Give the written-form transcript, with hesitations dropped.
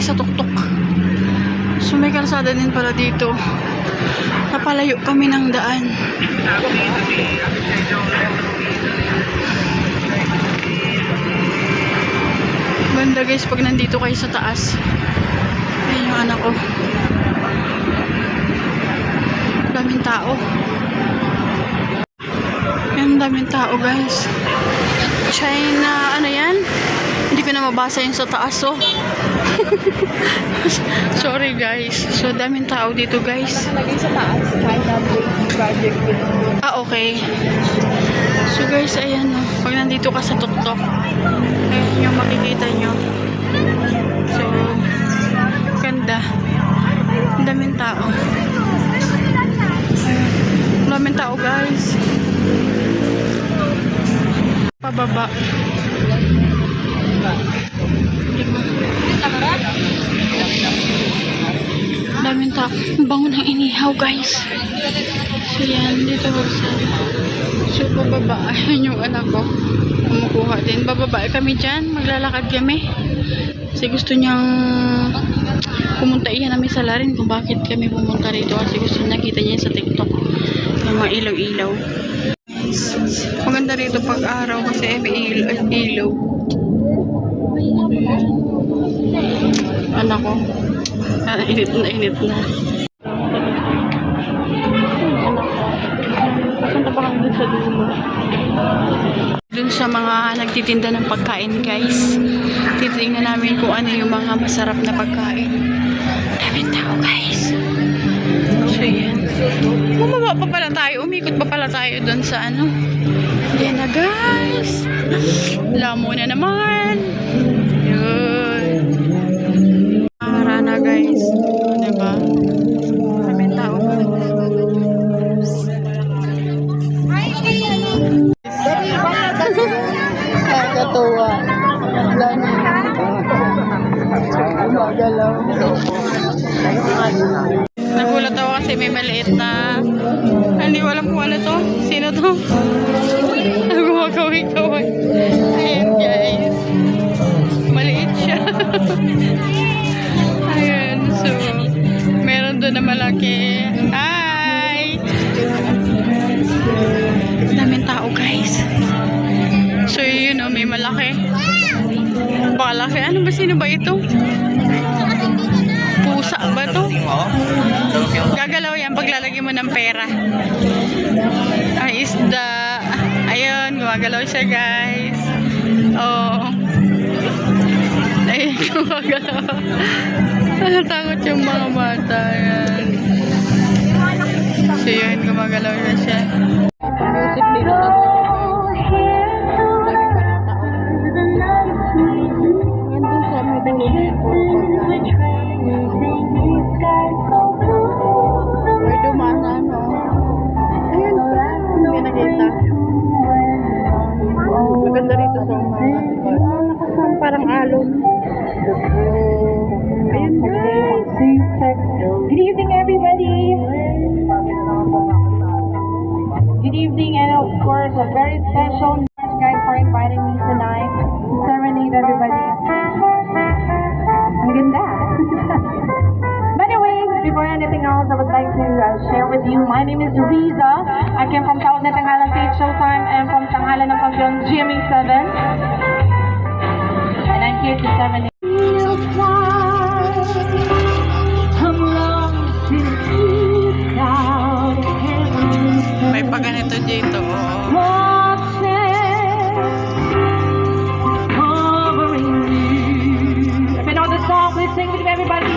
sa tuktok. So may kalsada din pala dito. Napalayo kami ng daan. Ganda guys pag nandito kayo sa taas. Ayan yung anak ko. Daming tao. Ayan, daming tao guys. China, ano yan? Hindi ko na mabasa yung sa taas, oh. Sorry guys. So daming tao dito guys. Lagay sa taas, China project. Ah, okay. So guys, ayan, oh. Pag nandito ka sa tuktok, ayan yung makikita nyo. So, ganda. Ang daming tao. Ayan. Ang daming tao guys. Pababa. Daming tao. Ang bango ng inihaw guys. So yan, dito sa. So bababa. Ayan yung anak ko. Kumukuha din. Bababa kami dyan. Maglalakad kami. Kasi gusto niyang pumunta iyan namin sa Larin kung bakit kami pumunta rito. Kasi gusto niya nakita niya sa TikTok. Yung mga ilaw-ilaw. Maganda rito pag araw kasi may ilaw. Anak ko. Init na init na. Papunta pa kami dun sa dulo. Dun sa mga nagtitinda ng pagkain guys. Titingnan namin kung ano yung mga masarap na pagkain. Daming tao guys. So yan. Bumaba pa pala tayo. Umikot pa pala tayo dun sa ano. Yan na guys. Lamo na naman. Yun. Mahara na guys. Diba? Daming tao guys. Nakakatuwa. Lani. Gumagalaw. Nagulat ako kasi may maliit na hindi ko alam kung ano to. Sino to? Gumagawin-gawin. Ayan guys. Maliit siya. Ayan. So, meron doon na malaki. Hi! Daming tao guys. So yun o, may malaki. Palaki. Ano ba? Sino ba ito? Pusa ba to? Gagalaw yan paglalagay mo ng pera. Ay, isda. Ayun, gumagalaw siya guys. Oh. Ayun, gumagalaw. Takot yung mga mata. Ayan. So yun, gumagalaw na siya. Music dito sa dulo. Nandun sa may dulo na yun. May dumana, no? Ayun pa. Hindi nakita. Maganda rito sa mga. Parang alon. Ayun guys. Good evening, everybody. Good evening, and of course, a very special guys for inviting me tonight to serenade everybody. Ang ganda. But anyways, before anything else, I would like to share with you. My name is Riza. I came from Tawag na Tanghalan State Showtime and from Tanghalan ng Pampiyon GMA7. And I'm here to serenade. May paganito dito. If you know the song, please sing with me, everybody.